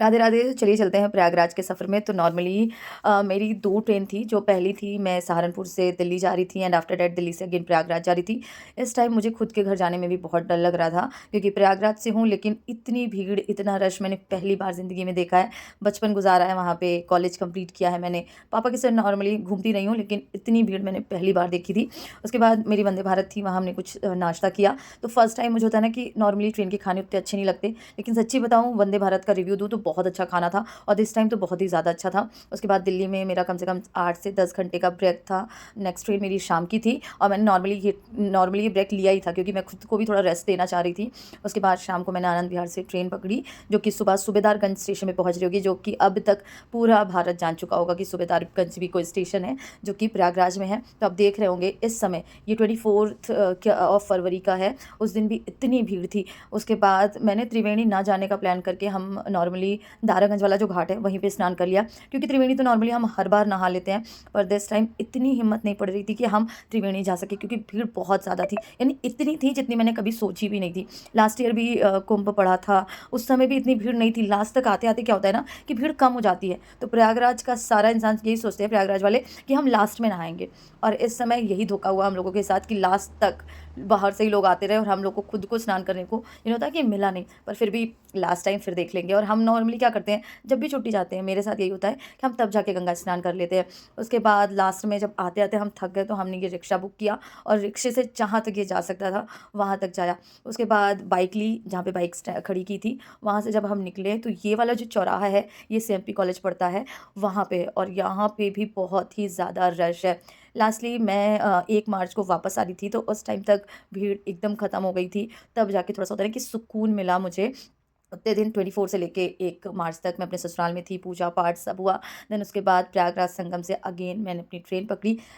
राधे राधे। चलिए चलते हैं प्रयागराज के सफ़र में। तो नॉर्मली मेरी 2 ट्रेन थी। जो पहली थी मैं सहारनपुर से दिल्ली जा रही थी एंड आफ्टर दैट दिल्ली से अगेन प्रयागराज जा रही थी। इस टाइम मुझे खुद के घर जाने में भी बहुत डर लग रहा था क्योंकि प्रयागराज से हूँ, लेकिन इतनी भीड़, इतना रश मैंने पहली बार ज़िंदगी में देखा है। बचपन गुज़ारा है वहाँ पे, कॉलेज कंप्लीट किया है मैंने। पापा के साथ नॉर्मली घूमती रही हूँ, लेकिन इतनी भीड़ मैंने पहली बार देखी थी। उसके बाद मेरी वंदे भारत थी, वहाँ हमने कुछ नाश्ता किया। तो फर्स्ट टाइम मुझे होता है ना कि नॉर्मली ट्रेन के खाने उतने अच्छे नहीं लगते, लेकिन सच्ची बताऊँ वंदे भारत का रिव्यू दूँ तो बहुत अच्छा खाना था और दिस टाइम तो बहुत ही ज़्यादा अच्छा था। उसके बाद दिल्ली में मेरा कम से कम 8 से 10 घंटे का ब्रेक था। नेक्स्ट ट्रेन मेरी शाम की थी और मैंने नॉर्मली ये ब्रेक लिया ही था क्योंकि मैं खुद को भी थोड़ा रेस्ट देना चाह रही थी। उसके बाद शाम को मैंने आनंद विहार से ट्रेन पकड़ी, जो कि सुबह सूबेदारगंज स्टेशन में पहुंच रही होगी, जो कि अब तक पूरा भारत जान चुका होगा कि सूबेदारगंज भी कोई स्टेशन है जो कि प्रयागराज में है। तो आप देख रहे होंगे इस समय ये 24 ऑफ फरवरी का है। उस दिन भी इतनी भीड़ थी। उसके बाद मैंने त्रिवेणी ना जाने का प्लान करके हम नॉर्मली दारागंज वाला जो घाट है वहीं पे स्नान कर लिया, क्योंकि त्रिवेणी तो नॉर्मली हम हर बार नहा लेते हैं। पर दिस टाइम इतनी हिम्मत नहीं पड़ रही थी कि हम त्रिवेणी जा सके, क्योंकि भीड़ बहुत ज़्यादा थी। यानी इतनी थी जितनी मैंने कभी सोची भी नहीं थी। लास्ट ईयर भी कुंभ पड़ा था, उस समय भी इतनी भीड़ नहीं थी। लास्ट तक आते आते क्या होता है ना कि भीड़ कम हो जाती है। तो प्रयागराज का सारा इंसान यही सोचते हैं, प्रयागराज वाले, कि हम लास्ट में नहाएंगे। और इस समय यही धोखा हुआ हम लोगों के साथ कि लास्ट तक बाहर से ही लोग आते रहे और हम लोग को खुद को स्नान करने को ये होता है कि मिला नहीं। पर फिर भी लास्ट टाइम फिर देख लेंगे। और हम नॉर्मली क्या करते हैं, जब भी छुट्टी जाते हैं, मेरे साथ यही होता है कि हम तब जाके गंगा स्नान कर लेते हैं। उसके बाद लास्ट में जब आते आते हम थक गए तो हमने ये रिक्शा बुक किया और रिक्शे से जहाँ तक ये जा सकता था वहाँ तक जाया। उसके बाद बाइक ली, जहाँ पे बाइक खड़ी की थी, वहाँ से जब हम निकले तो ये वाला जो चौराहा है, ये सीएमपी कॉलेज पड़ता है वहाँ पे, और यहाँ पे भी बहुत ही ज़्यादा रश है। लास्टली मैं 1 मार्च को वापस आ रही थी, तो उस टाइम तक भीड़ एकदम ख़त्म हो गई थी। तब जाके थोड़ा सा होता है कि सुकून मिला मुझे। उतने दिन 24 से लेके 1 मार्च तक मैं अपने ससुराल में थी, पूजा पाठ सब हुआ। देन उसके बाद प्रयागराज संगम से अगेन मैंने अपनी ट्रेन पकड़ी